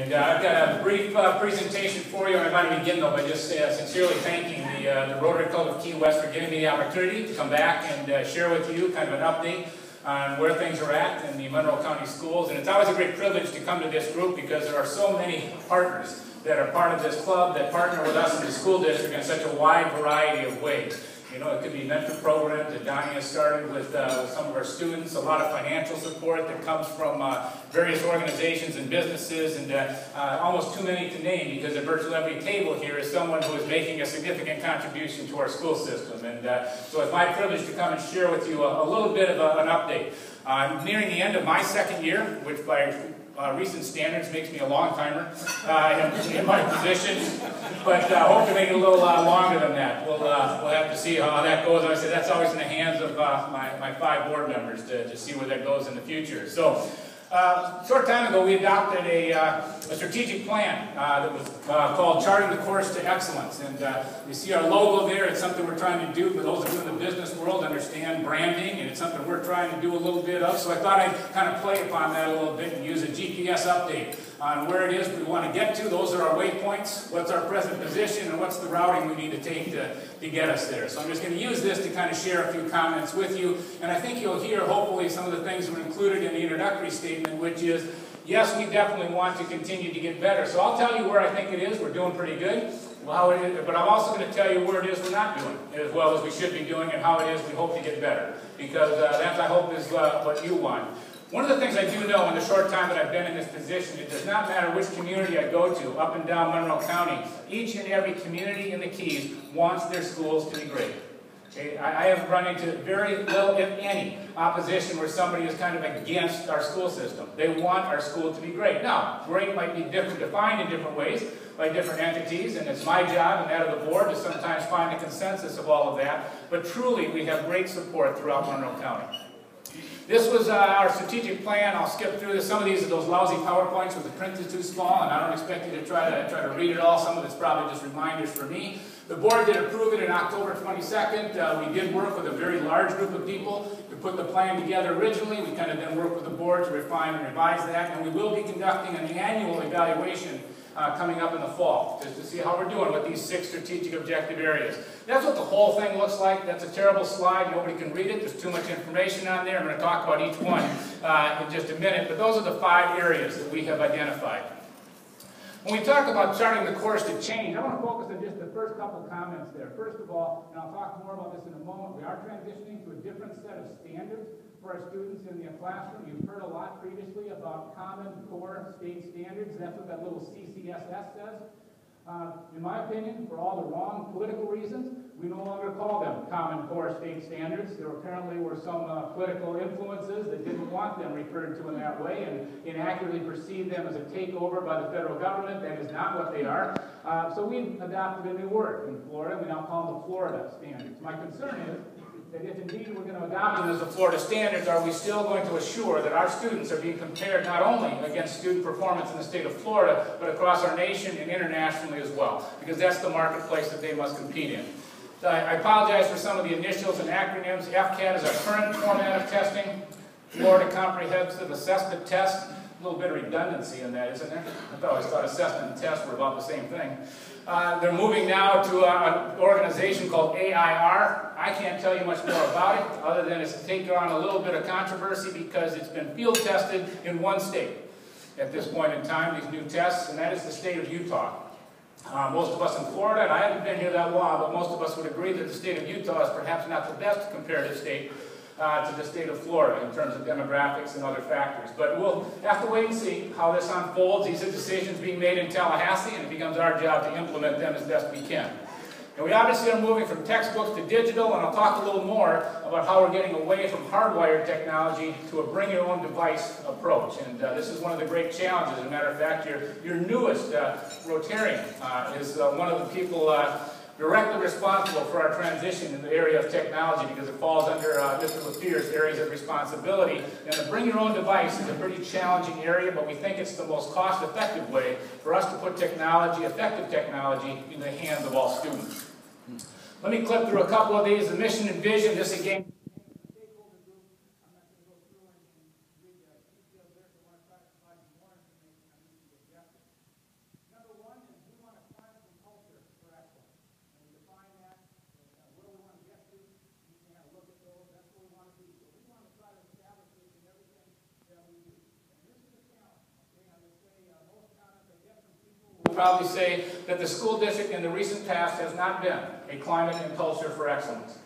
And I've got a brief presentation for you. I want to begin though by just sincerely thanking the Rotary Club of Key West for giving me the opportunity to come back and share with you kind of an update on where things are at in the Monroe County schools. And it's always a great privilege to come to this group because there are so many partners that are part of this club that partner with us in the school district in such a wide variety of ways. You know, it could be mentor programs that Donnie has started with some of our students, a lot of financial support that comes from various organizations and businesses, and almost too many to name because at virtually every table here is someone who is making a significant contribution to our school system. And so it's my privilege to come and share with you a little bit of an update. I'm nearing the end of my second year, which by recent standards makes me a long-timer in my position, but hope to make it a little longer than that. We'll have to see how that goes. I said that's always in the hands of my 5 board members to see where that goes in the future. So, a short time ago we adopted a strategic plan that was called Charting the Course to Excellence. And you see our logo there. It's something we're trying to do. For those of you in the business world understand branding, and it's something we're trying to do a little bit of. So I thought I'd kind of play upon that a little bit and use a GPS update on where it is we want to get to. Those are our waypoints, what's our present position, and what's the routing we need to take to get us there. So I'm just going to use this to kind of share a few comments with you. And I think you'll hear, hopefully, some of the things that were included in the introductory statement, which is, yes, we definitely want to continue to get better. So I'll tell you where I think it is. We're doing pretty good. How it is, but I'm also going to tell you where it is we're not doing as well as we should be doing, and how it is we hope to get better. Because that, I hope, is what you want. One of the things I do know in the short time that I've been in this position, it does not matter which community I go to, up and down Monroe County, each and every community in the Keys wants their schools to be great. Okay? I have run into very little, if any, opposition where somebody is kind of against our school system. They want our school to be great. Now, great might be different, defined in different ways by different entities, and it's my job and that of the board to sometimes find a consensus of all of that. But truly, we have great support throughout Monroe County. This was our strategic plan. I'll skip through this. Some of these are those lousy PowerPoints where the print is too small, and I don't expect you to try to read it all. Some of it's probably just reminders for me. The board did approve it on October 22nd. We did work with a very large group of people to put the plan together originally. We kind of then worked with the board to refine and revise that, and we will be conducting an annual evaluation coming up in the fall, just to see how we're doing with these 6 strategic objective areas. That's what the whole thing looks like. That's a terrible slide. Nobody can read it. There's too much information on there. I'm going to talk about each one in just a minute, but those are the 5 areas that we have identified. When we talk about charting the course to change, I want to focus on just the first couple comments there. First of all, and I'll talk more about this in a moment, we are transitioning to a different set of standards for our students in the classroom. You've heard a lot previously about Common Core State Standards. That's what that little CCSS says. In my opinion, for all the wrong political reasons, we no longer call them Common Core State Standards. There apparently were some political influences that didn't want them referred to in that way and inaccurately perceived them as a takeover by the federal government. That is not what they are. So we adopted a new word in Florida. We now call them the Florida Standards. My concern is that if indeed we're going to adopt them as the Florida standards, are we still going to assure that our students are being compared not only against student performance in the state of Florida, but across our nation and internationally as well? Because that's the marketplace that they must compete in. I apologize for some of the initials and acronyms. FCAT is our current format of testing. Florida Comprehensive Assessment Test. A little bit of redundancy in that, isn't there? I always thought assessment and test were about the same thing. They're moving now to an organization called AIR. I can't tell you much more about it, other than it's taken on a little bit of controversy because it's been field tested in one state at this point in time, these new tests, and that is the state of Utah. Most of us in Florida, and I haven't been here that long, but most of us would agree that the state of Utah is perhaps not the best comparative state to the state of Florida in terms of demographics and other factors. But we'll have to wait and see how this unfolds. These are decisions being made in Tallahassee, and it becomes our job to implement them as best we can. And we obviously are moving from textbooks to digital, and I'll talk a little more about how we're getting away from hardwired technology to a bring-your-own-device approach. And this is one of the great challenges. As a matter of fact, your newest Rotarian is one of the people directly responsible for our transition in the area of technology, because it falls under Mr. Lafere's areas of responsibility. And the bring your own device is a pretty challenging area, but we think it's the most cost-effective way for us to put technology, effective technology, in the hands of all students. Let me clip through a couple of these. The mission and vision, this again. probably say that the school district in the recent past has not been a climate and culture for excellence.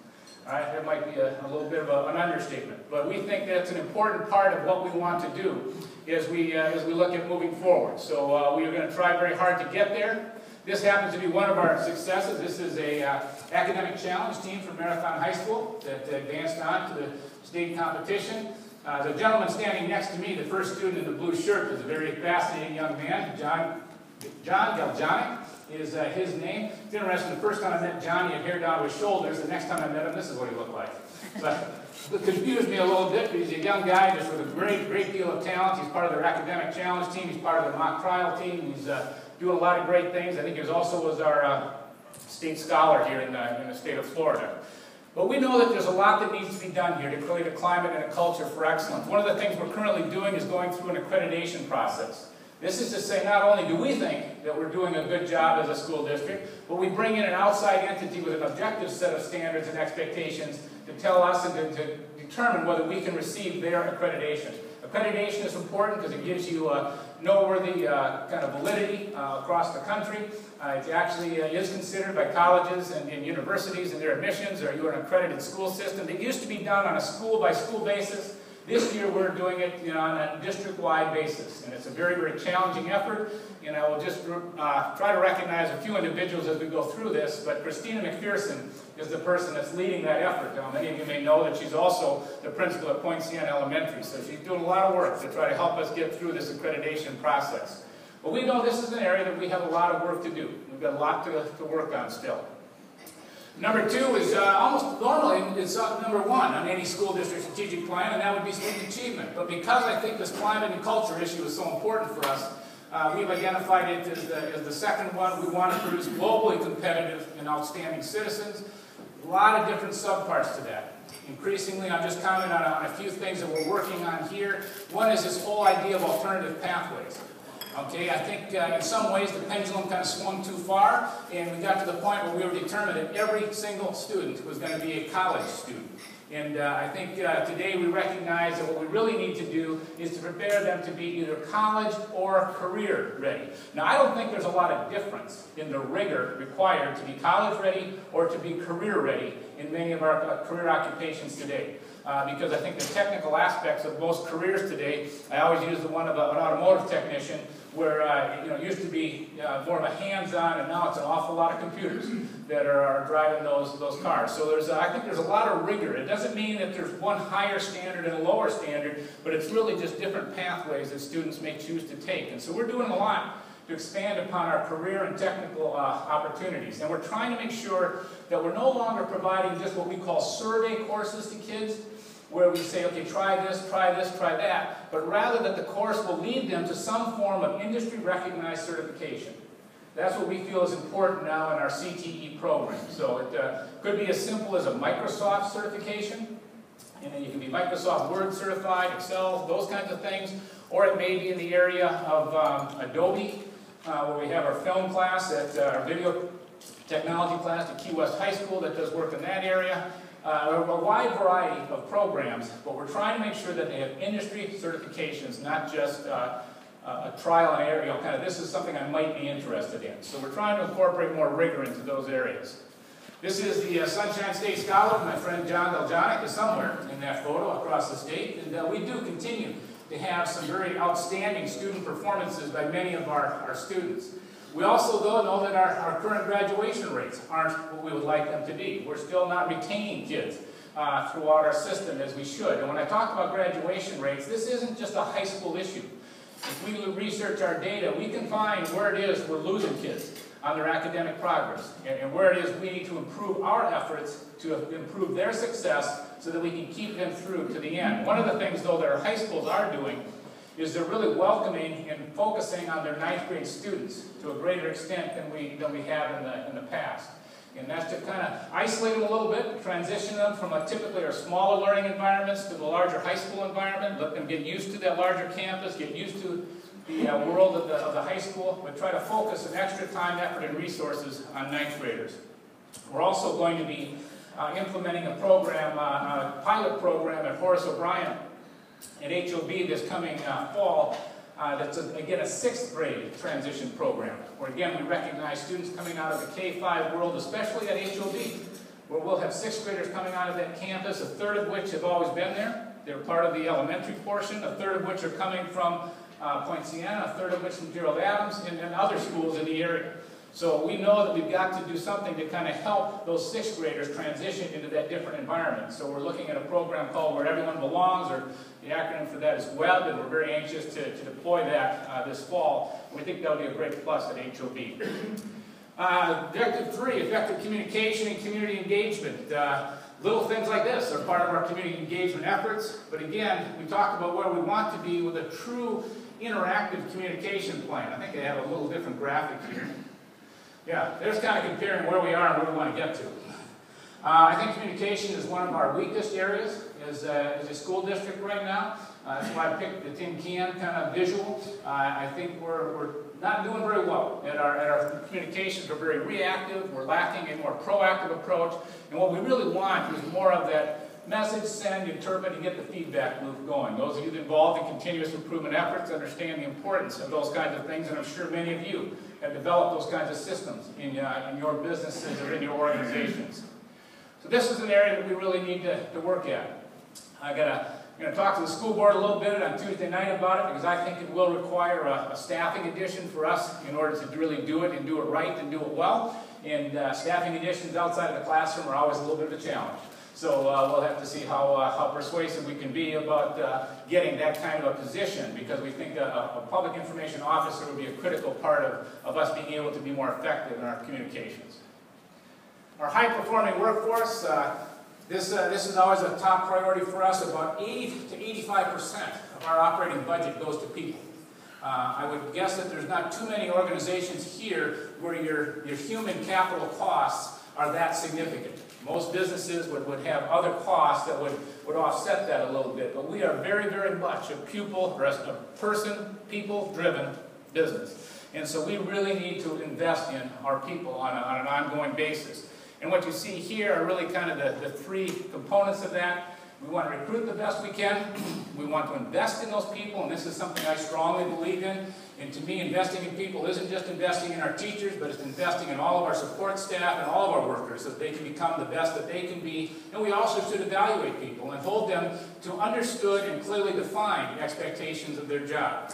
All right, that might be a little bit of an understatement, but we think that's an important part of what we want to do as we look at moving forward. So we are going to try very hard to get there. This happens to be one of our successes. This is a academic challenge team from Marathon High School that advanced on to the state competition. The gentleman standing next to me, the first student in the blue shirt, is a very fascinating young man. John Galjanic is his name. It's interesting, the first time I met John, he had hair down to his shoulders. The next time I met him, this is what he looked like. But it confused me a little bit, but he's a young guy just with a great deal of talent. He's part of their academic challenge team. He's part of the mock trial team. He's doing a lot of great things. I think he also was our state scholar here in the state of Florida. But we know that there's a lot that needs to be done here to create a climate and a culture for excellence. One of the things we're currently doing is going through an accreditation process. This is to say, not only do we think that we're doing a good job as a school district, but we bring in an outside entity with an objective set of standards and expectations to tell us and to determine whether we can receive their accreditation. Accreditation is important because it gives you noteworthy kind of validity across the country. It actually is considered by colleges and universities in their admissions. Are you an accredited school system? It used to be done on a school-by-school basis. This year we're doing it on a district-wide basis, and it's a very challenging effort. And I will just try to recognize a few individuals as we go through this, but Christina McPherson is the person that's leading that effort. Now, many of you may know that she's also the principal at Point Siena Elementary, so she's doing a lot of work to try to help us get through this accreditation process. But we know this is an area that we have a lot of work to do. We've got a lot to work on still. Number two is almost normally it's number one on any school district strategic plan, and that would be student achievement. But because I think this climate and culture issue is so important for us, we've identified it as the second one. We want to produce globally competitive and outstanding citizens. A lot of different subparts to that. Increasingly, I'm just commenting on a few things that we're working on here. One is this whole idea of alternative pathways. Okay, I think in some ways the pendulum kind of swung too far, and we got to the point where we were determined that every single student was going to be a college student. And I think today we recognize that what we really need to do is to prepare them to be either college or career ready. Now, I don't think there's a lot of difference in the rigor required to be college ready or to be career ready in many of our career occupations today. Because I think the technical aspects of most careers today, I always use the one of an automotive technician, where it used to be more of a hands-on, and now it's an awful lot of computers that are driving those cars. So I think there's a lot of rigor. It doesn't mean that there's one higher standard and a lower standard, but it's really just different pathways that students may choose to take. And so we're doing a lot to expand upon our career and technical opportunities. And we're trying to make sure that we're no longer providing just what we call survey courses to kids, where we say, okay, try this, try that, but rather that the course will lead them to some form of industry-recognized certification. That's what we feel is important now in our CTE program. So it could be as simple as a Microsoft certification, and then you can be Microsoft Word certified, Excel, those kinds of things, or it may be in the area of Adobe, where we have our film class, our video technology class at Key West High School that does work in that area. A wide variety of programs, but we're trying to make sure that they have industry certifications, not just a trial and error, kind of this is something I might be interested in. So we're trying to incorporate more rigor into those areas. This is the Sunshine State Scholar. My friend John Galjanic is somewhere in that photo across the state, and we do continue to have some very outstanding student performances by many of our students. We also, though, know that our current graduation rates aren't what we would like them to be. We're still not retaining kids throughout our system as we should. And when I talk about graduation rates, this isn't just a high school issue. If we research our data, we can find where it is we're losing kids on their academic progress, and where it is we need to improve our efforts to improve their success so that we can keep them through to the end. One of the things, though, that our high schools are doing is they're really welcoming and focusing on their 9th grade students to a greater extent than we have in the past. And that's to kind of isolate them a little bit, transition them from typically our smaller learning environments to the larger high school environment, let them get used to that larger campus, get used to the world of the high school, but try to focus an extra time, effort, and resources on 9th graders. We're also going to be implementing a program, a pilot program at Horace O'Brien at HOB this coming fall that's, again, a 6th grade transition program, where, again, we recognize students coming out of the K-5 world, especially at HOB, where we'll have 6th graders coming out of that campus, a third of which have always been there. They're part of the elementary portion, a third of which are coming from Point Siena, a third of which from Gerald Adams, and other schools in the area. So we know that we've got to do something to kind of help those 6th graders transition into that different environment. So we're looking at a program called Where Everyone Belongs, or the acronym for that is WEB, and we're very anxious to deploy that this fall. We think that'll be a great plus at HOB. Objective 3, effective communication and community engagement. Little things like this are part of our community engagement efforts, but again, we talked about where we want to be with a true interactive communication plan. I think I have a little different graphic here. Yeah, there's kind of comparing where we are and where we want to get to. I think communication is one of our weakest areas as a school district right now. That's why I picked the tin can kind of visual. I think we're not doing very well at our communications. We're very reactive. We're lacking a more proactive approach. And what we really want is more of that message, send, interpret, and get the feedback loop going. Those of you involved in continuous improvement efforts understand the importance of those kinds of things, and I'm sure many of you have developed those kinds of systems in your businesses or in your organizations. So this is an area that we really need to work at. I'm going to talk to the school board a little bit on Tuesday night about it, because I think it will require a staffing addition for us in order to really do it and do it right and do it well. And staffing additions outside of the classroom are always a little bit of a challenge. So we'll have to see how persuasive we can be about getting that kind of a position, because we think a public information officer would be a critical part of us being able to be more effective in our communications. Our high-performing workforce, this is always a top priority for us. About 80 to 85% of our operating budget goes to people. I would guess that there's not too many organizations here where your human capital costs are that significant. Most businesses would have other costs that would offset that a little bit, but we are very, very much a people-driven business. And so we really need to invest in our people on an ongoing basis. And what you see here are really kind of the 3 components of that. We want to recruit the best we can. We want to invest in those people, and this is something I strongly believe in. And to me, investing in people isn't just investing in our teachers, but it's investing in all of our support staff and all of our workers so that they can become the best that they can be. And we also should evaluate people and hold them to understood and clearly defined expectations of their job.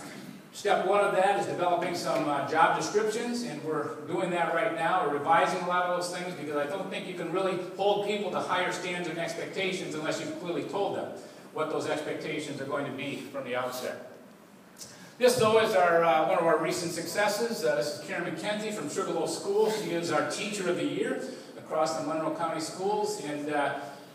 Step 1 of that is developing some job descriptions, and we're doing that right now. We're revising a lot of those things, because I don't think you can really hold people to higher standards and expectations unless you've clearly told them what those expectations are going to be from the outset. This, though, is one of our recent successes. This is Karen McKenzie from Sugarloaf School. She is our Teacher of the Year across the Monroe County Schools, and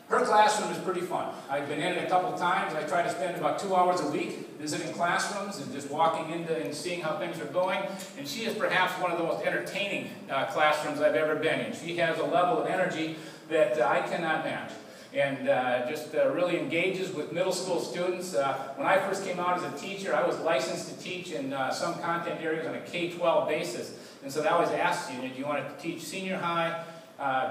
her classroom is pretty fun. I've been in it a couple times. I try to spend about 2 hours a week visiting classrooms and just walking into and seeing how things are going. And she is perhaps one of the most entertaining classrooms I've ever been in. She has a level of energy that I cannot match, and just really engages with middle school students. When I first came out as a teacher, I was licensed to teach in some content areas on a K-12 basis. And so they always asked you, do you want to teach senior high,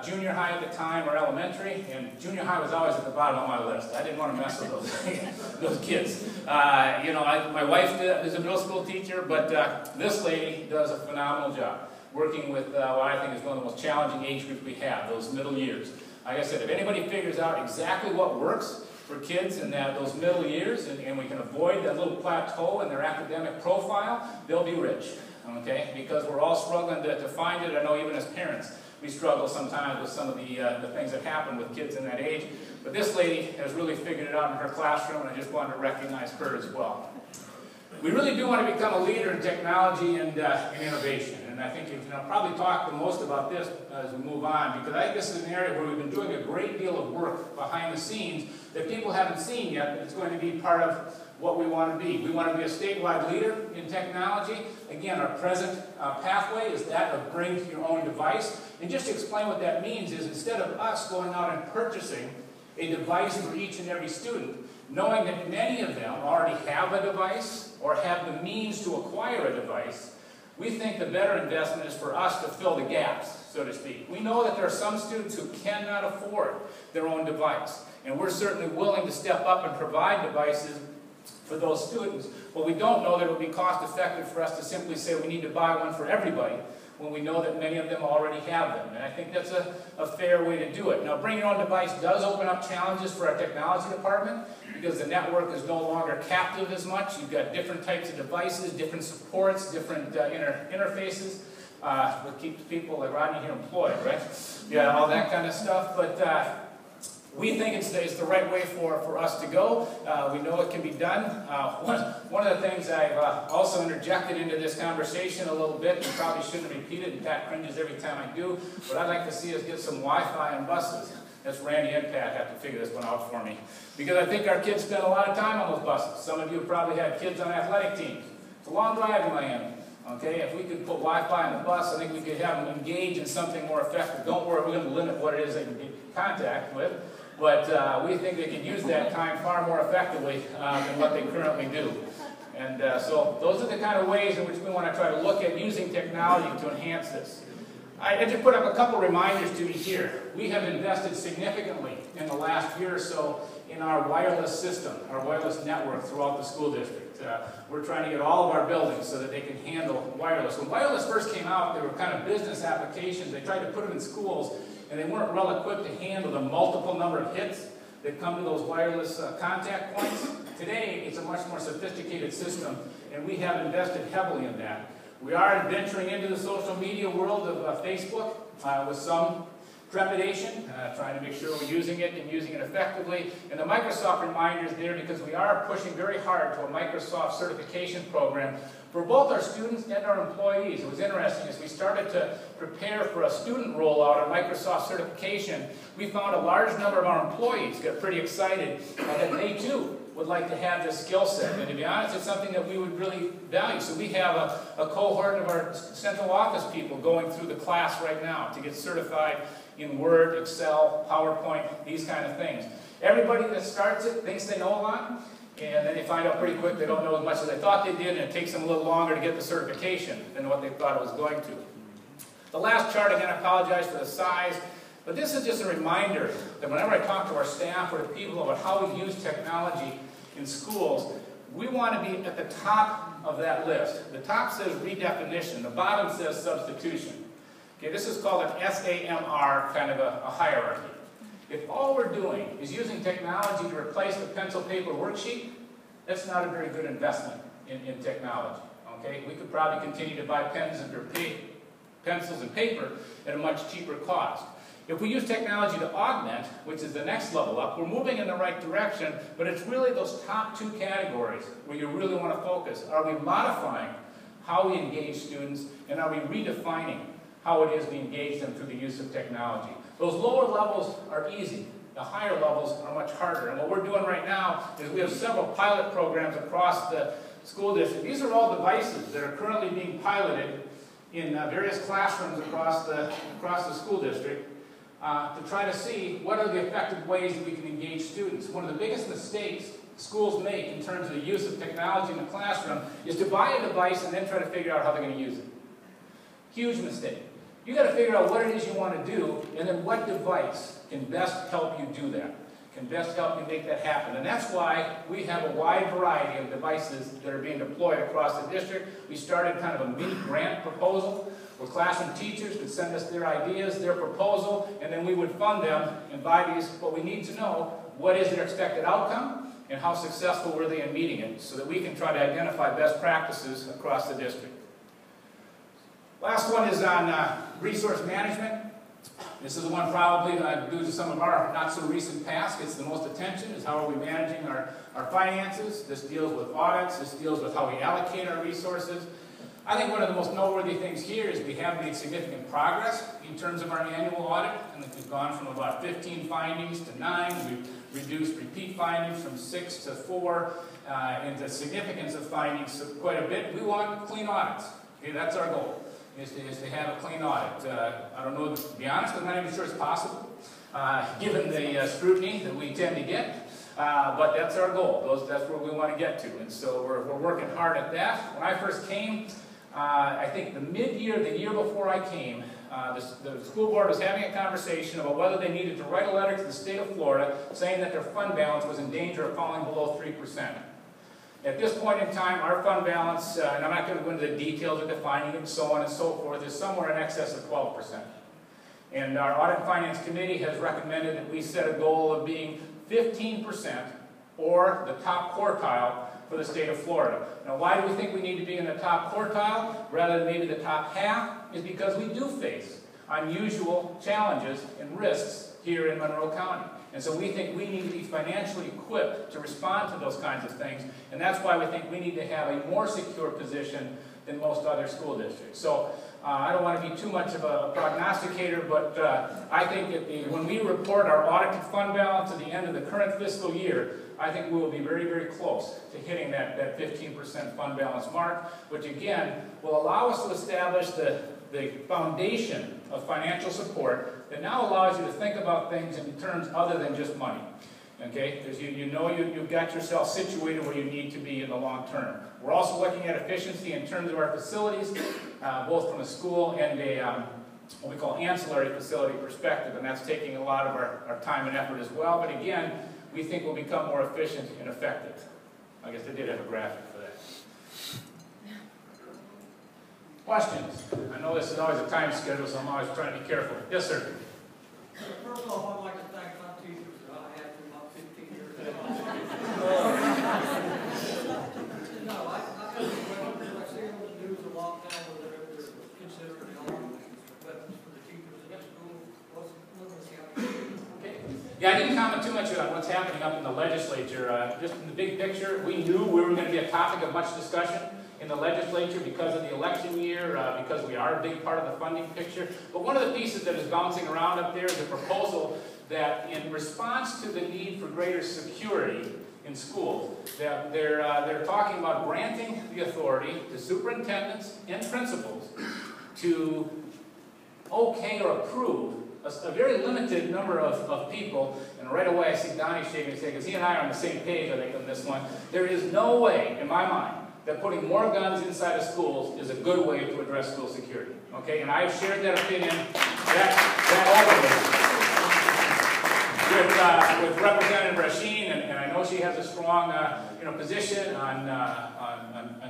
junior high at the time, or elementary? And junior high was always at the bottom of my list. I didn't want to mess with those kids. My wife is a middle school teacher, but this lady does a phenomenal job working with what I think is one of the most challenging age groups we have, those middle years. Like I said, if anybody figures out exactly what works for kids in those middle years, and we can avoid that little plateau in their academic profile, they'll be rich, okay? Because we're all struggling to find it. I know even as parents, we struggle sometimes with some of the things that happen with kids in that age. But this lady has really figured it out in her classroom, and I just wanted to recognize her as well. We really do want to become a leader in technology and innovation. And I think I'll probably talk the most about this as we move on, because I think this is an area where we've been doing a great deal of work behind the scenes that people haven't seen yet, but it's going to be part of what we want to be. We want to be a statewide leader in technology. Again, our present pathway is that of bring your own device. And just to explain what that means is, instead of us going out and purchasing a device for each and every student, knowing that many of them already have a device or have the means to acquire a device, we think the better investment is for us to fill the gaps, so to speak. We know that there are some students who cannot afford their own device, and we're certainly willing to step up and provide devices for for those students. But we don't know that it would be cost effective for us to simply say we need to buy one for everybody, when we know that many of them already have them. And I think that's a fair way to do it. Now, bring your own device does open up challenges for our technology department, because the network is no longer captive as much. You've got different types of devices, different supports, different interfaces. What keeps people like Rodney here employed, right? Yeah, all that kind of stuff. But we think it's the right way for us to go. We know it can be done. One of the things I've also interjected into this conversation a little bit, and probably shouldn't repeat it, and Pat cringes every time I do, but I'd like to see us get some Wi-Fi on buses. That's Randy and Pat have to figure this one out for me. Because I think our kids spend a lot of time on those buses. Some of you have probably had kids on athletic teams. It's a long drive in Miami. Okay, if we could put Wi-Fi on the bus, I think we could have them engage in something more effective. Don't worry, we're going to limit what it is they can get in contact with. But we think they can use that time far more effectively than what they currently do. And so those are the kind of ways in which we want to try to look at using technology to enhance this. I just put up a couple reminders to you here. We have invested significantly in the last year or so in our wireless system, our wireless network throughout the school district. We're trying to get all of our buildings so that they can handle wireless. When wireless first came out, they were kind of business applications. They tried to put them in schools, and they weren't well equipped to handle the multiple number of hits that come to those wireless contact points. Today, it's a much more sophisticated system, and we have invested heavily in that. We are venturing into the social media world of Facebook with some trepidation, trying to make sure we're using it and using it effectively. And the Microsoft reminder is there because we are pushing very hard to a Microsoft certification program for both our students and our employees. It was interesting as we started to prepare for a student rollout of Microsoft certification, we found a large number of our employees got pretty excited that they too would like to have this skill set. And to be honest, it's something that we would really value. So we have a cohort of our central office people going through the class right now to get certified in Word, Excel, PowerPoint, these kind of things. Everybody that starts it thinks they know a lot, and then they find out pretty quick they don't know as much as they thought they did, and it takes them a little longer to get the certification than what they thought it was going to. The last chart, again, I apologize for the size, but this is just a reminder that whenever I talk to our staff or to people about how we use technology in schools, we want to be at the top of that list. The top says redefinition, the bottom says substitution. Okay, this is called an SAMR, kind of a hierarchy. If all we're doing is using technology to replace the pencil paper worksheet, that's not a very good investment in technology. Okay, we could probably continue to buy pencils and paper at a much cheaper cost. If we use technology to augment, which is the next level up, we're moving in the right direction, but it's really those top two categories where you really want to focus. Are we modifying how we engage students, and are we redefining how it is we engage them through the use of technology? Those lower levels are easy. The higher levels are much harder. And what we're doing right now is we have several pilot programs across the school district. These are all devices that are currently being piloted in various classrooms across the school district to try to see what are the effective ways that we can engage students. One of the biggest mistakes schools make in terms of the use of technology in the classroom is to buy a device and then try to figure out how they're going to use it. Huge mistake. You've got to figure out what it is you want to do, and then what device can best help you do that, can best help you make that happen. And that's why we have a wide variety of devices that are being deployed across the district. We started kind of a mini grant proposal where classroom teachers could send us their ideas, their proposal, and then we would fund them and buy these. But we need to know what is their expected outcome and how successful were they in meeting it so that we can try to identify best practices across the district. Last one is on resource management. This is the one probably due to some of our not-so-recent past gets the most attention, is how are we managing our finances. This deals with audits. This deals with how we allocate our resources. I think one of the most noteworthy things here is we have made significant progress in terms of our annual audit. And we've gone from about 15 findings to 9. We've reduced repeat findings from 6 to 4. And the significance of findings quite a bit. We want clean audits. Okay, that's our goal. Is to have a clean audit. I don't know, to be honest, I'm not even sure it's possible, given the scrutiny that we tend to get, but that's our goal. That's where we want to get to, and so we're working hard at that. When I first came, I think the mid-year, the year before I came, the school board was having a conversation about whether they needed to write a letter to the state of Florida saying that their fund balance was in danger of falling below 3%. At this point in time, our fund balance, and I'm not going to go into the details of defining it and so on and so forth, is somewhere in excess of 12%. And our Audit and Finance Committee has recommended that we set a goal of being 15% or the top quartile for the state of Florida. Now, why do we think we need to be in the top quartile rather than maybe the top half? Is because we do face unusual challenges and risks here in Monroe County. And so we think we need to be financially equipped to respond to those kinds of things, and that's why we think we need to have a more secure position than most other school districts. So I don't want to be too much of a prognosticator, but I think that when we report our audited fund balance at the end of the current fiscal year, I think we will be very, very close to hitting that 15% fund balance mark, which again will allow us to establish the foundation of financial support that now allows you to think about things in terms other than just money. Okay, because you know you've got yourself situated where you need to be in the long term. We're also looking at efficiency in terms of our facilities, both from a school and a what we call ancillary facility perspective, and that's taking a lot of our time and effort as well. But again, we think we'll become more efficient and effective. I guess they did have a graphic for that. Questions? I know this is always a time schedule, so I'm always trying to be careful. Yes, sir. First off, I'd like to thank my teachers that I had for about 15 years. No, I see on the news a lot now where they're considering weapons for the teachers in the school. What's the outcome? Okay. Yeah, I didn't comment too much on what's happening up in the legislature. Just in the big picture, we knew we were going to be a topic of much discussion in the legislature because of the election year, because we are a big part of the funding picture. But one of the pieces that is bouncing around up there is a proposal that in response to the need for greater security in schools, that they're talking about granting the authority to superintendents and principals to okay or approve a very limited number of people. And right away I see Donnie shaking his head because he and I are on the same page, I think, on this one. There is no way, in my mind, that putting more guns inside of schools is a good way to address school security. Okay, and I've shared that opinion with Representative Rasheen, and I know she has a strong position on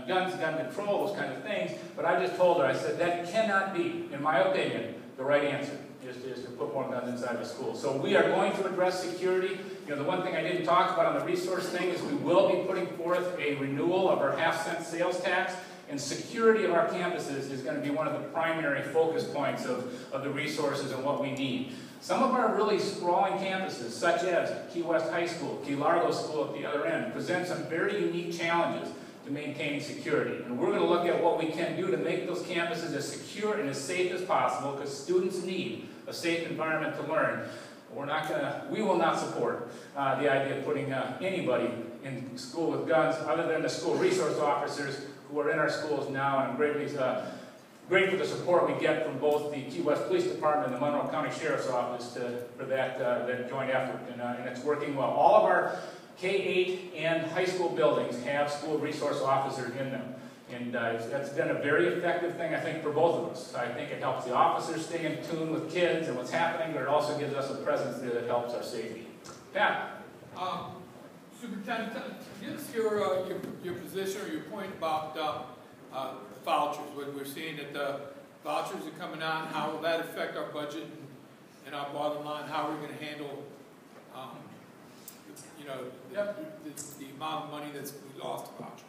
guns, gun control, those kinds of things. But I just told her, I said that cannot be, in my opinion, the right answer. Is to put more guns inside the school. So we are going to address security. The one thing I didn't talk about on the resource thing is we will be putting forth a renewal of our half-cent sales tax, and security of our campuses is going to be one of the primary focus points of the resources and what we need. Some of our really sprawling campuses, such as Key West High School, Key Largo School at the other end, present some very unique challenges to maintaining security. And we're going to look at what we can do to make those campuses as secure and as safe as possible, because students need a safe environment to learn. We will not support the idea of putting anybody in school with guns other than the school resource officers who are in our schools now, and I'm great for the support we get from both the Key West Police Department and the Monroe County Sheriff's Office for that joint effort, and it's working well. All of our K-8 and high school buildings have school resource officers in them. And that's been a very effective thing, I think, for both of us. I think it helps the officers stay in tune with kids and what's happening, but it also gives us a presence there that helps our safety. Pat? Superintendent, give us your position or your point about vouchers. When we're seeing that the vouchers are coming out, how will that affect our budget and our bottom line? How are we going to handle the amount of money that's lost to vouchers?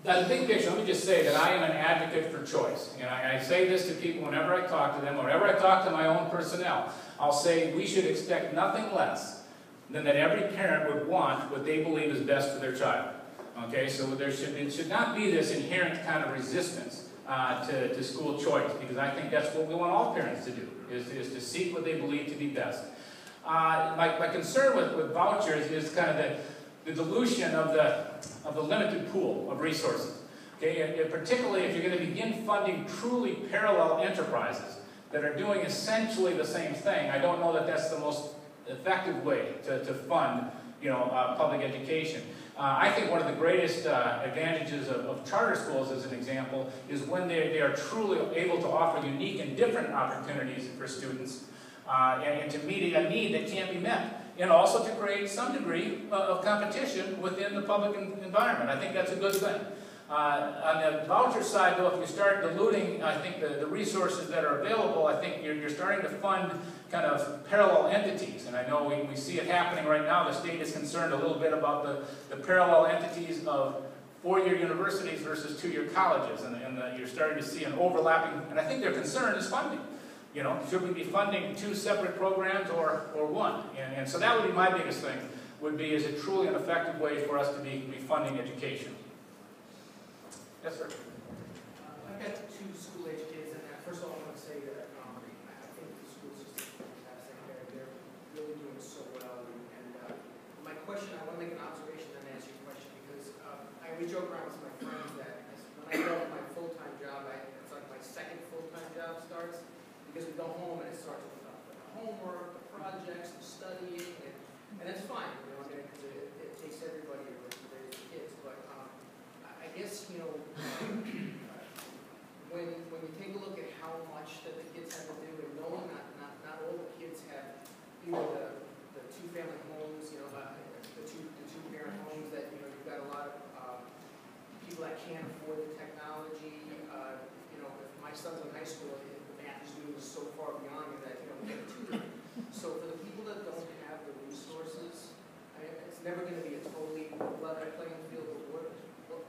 The big picture, let me just say that I am an advocate for choice. And I say this to people whenever I talk to them, whenever I talk to my own personnel. I'll say we should expect nothing less than that every parent would want what they believe is best for their child. Okay, so it should not be this inherent kind of resistance to school choice, because I think that's what we want all parents to do, is to seek what they believe to be best. My concern with vouchers is kind of the dilution of the limited pool of resources. Okay, and particularly if you're going to begin funding truly parallel enterprises that are doing essentially the same thing, I don't know that that's the most effective way to fund public education. I think one of the greatest advantages of charter schools, as an example, is when they are truly able to offer unique and different opportunities for students and to meet a need that can't be met and also to create some degree of competition within the public environment. I think that's a good thing. On the voucher side, though, if you start diluting, I think, the resources that are available, I think you're starting to fund kind of parallel entities. And I know we see it happening right now. The state is concerned a little bit about the parallel entities of four-year universities versus two-year colleges. And you're starting to see an overlapping, and I think their concern is funding. You know, should we be funding two separate programs or one? And so that would be my biggest thing, would be, is it truly an effective way for us to be funding education? Yes, sir. I've got two school-age kids, and first of all, I want to say that I think the school system is fantastic. They're really doing so well. And my question, I want to make an observation and answer your question, because I always joke around with my friends that when I go to my full-time job, it's like my second full-time job starts, because we go home and it starts with the homework, the projects, the studying, and it's fine, you know, because it takes everybody to raise the kids. But I guess, you know, when you take a look at how much that the kids have to do, and knowing not all the kids have, you know, the two-family homes, you know, the two-parent homes, that, you know, you've got a lot of people that can't afford the technology. You know, if my son's in high school, the math is moving so far beyond me that, you know, we have a tutor. So for the people that don't have the resources, it's never going to be a totally level playing field.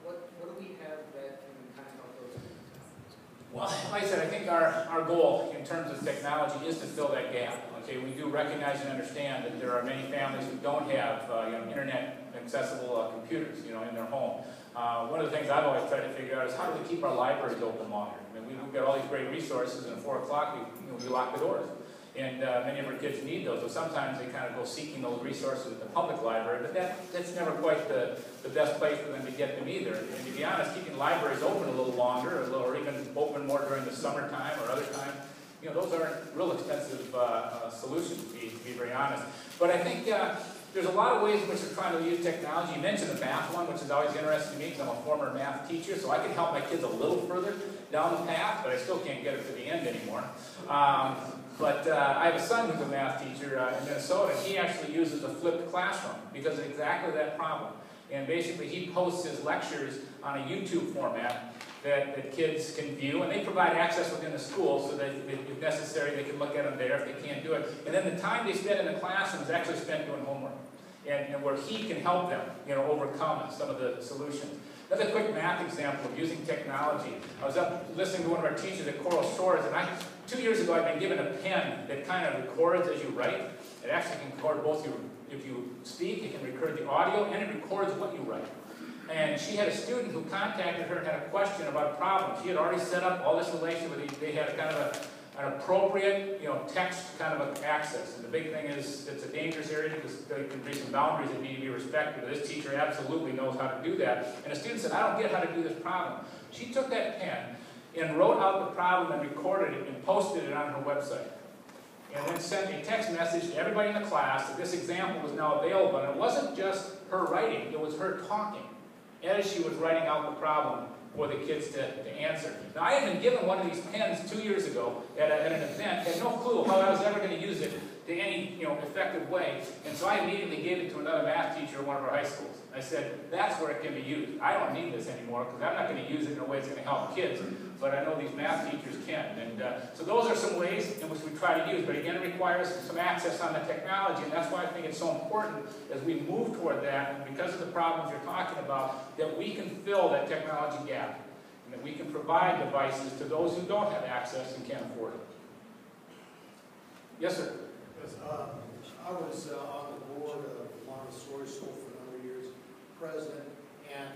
But what do we have that can kind of help those kids? Well, like I said, I think our goal in terms of technology is to fill that gap. Okay, we do recognize and understand that there are many families who don't have you know, internet accessible computers, you know, in their home. One of the things I've always tried to figure out is how do we keep our libraries open longer? I mean, we've got all these great resources, and at 4 o'clock we lock the doors. And many of our kids need those, so sometimes they kind of go seeking those resources at the public library, but that's never quite the best place for them to get them either. And to be honest, keeping libraries open a little longer, or even open more during the summertime or other time, you know, those aren't real expensive solutions, to be very honest. But I think there's a lot of ways in which we're trying to use technology. You mentioned the math one, which is always interesting to me, because I'm a former math teacher, so I can help my kids a little further down the path, but I still can't get it to the end anymore. But I have a son who's a math teacher in Minnesota, and he actually uses a flipped classroom because of exactly that problem. And basically he posts his lectures on a YouTube format that kids can view, and they provide access within the school so that if necessary they can look at them there if they can't do it. And then the time they spend in the classroom is actually spent doing homework, and where he can help them, you know, overcome some of the solutions. Another quick math example of using technology. I was up listening to one of our teachers at Coral Shores, and 2 years ago I'd been given a pen that kind of records as you write. It actually can record both if you speak, it can record the audio, and it records what you write. And she had a student who contacted her and had a question about a problem. She had already set up all this relation with they had kind of an appropriate, you know, text kind of access. And the big thing is it's a dangerous area because there can be some boundaries that need to be respected. But this teacher absolutely knows how to do that. And the student said, I don't get how to do this problem. She took that pen and wrote out the problem and recorded it and posted it on her website. And then sent a text message to everybody in the class that this example was now available. And it wasn't just her writing, it was her talking as she was writing out the problem for the kids to answer. Now, I had been given one of these pens 2 years ago at an event, had no clue how I was ever going to use it to any, you know, effective way, and so I immediately gave it to another math teacher at one of our high schools. I said, that's where it can be used. I don't need this anymore because I'm not going to use it in a way that's going to help kids, but I know these math teachers can. And so those are some ways in which we try to use, but again, it requires some access on the technology, and that's why I think it's so important as we move toward that, and because of the problems you're talking about, that we can fill that technology gap, and that we can provide devices to those who don't have access and can't afford it. Yes, sir? Yes, I was on the board of Montessori School for a number of years, president, and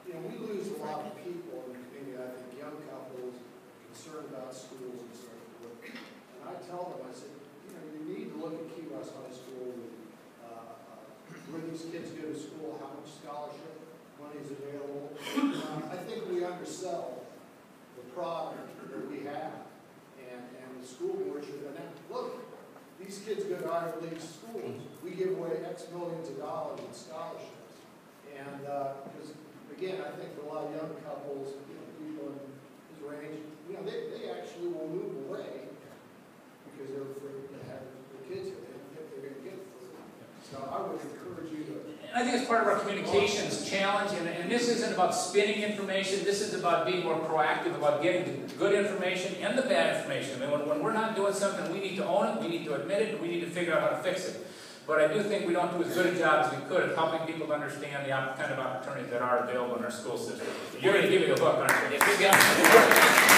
you know, we lose a lot of people in the community. I think young couples concerned about schools and so forth. And I tell them, I said, you know, you need to look at Key West High School, where these kids go to school, how much scholarship money is available. I think we undersell the product that we have, and the school board should have. Look, these kids go to Ivy League schools. We give away X millions of dollars in scholarships, and because again, I think for a lot of young couples, you know, people in his range, you know, they actually will move away because they're afraid to have their kids here. They don't think they're going to get it for I think it's part of our communications challenge, and this isn't about spinning information, this is about being more proactive, about getting the good information and the bad information. I mean, when we're not doing something, we need to own it, we need to admit it, and we need to figure out how to fix it. But I do think we don't do as good a job as we could of helping people understand the kind of opportunities that are available in our school system. You're going to give me the hook, aren't you?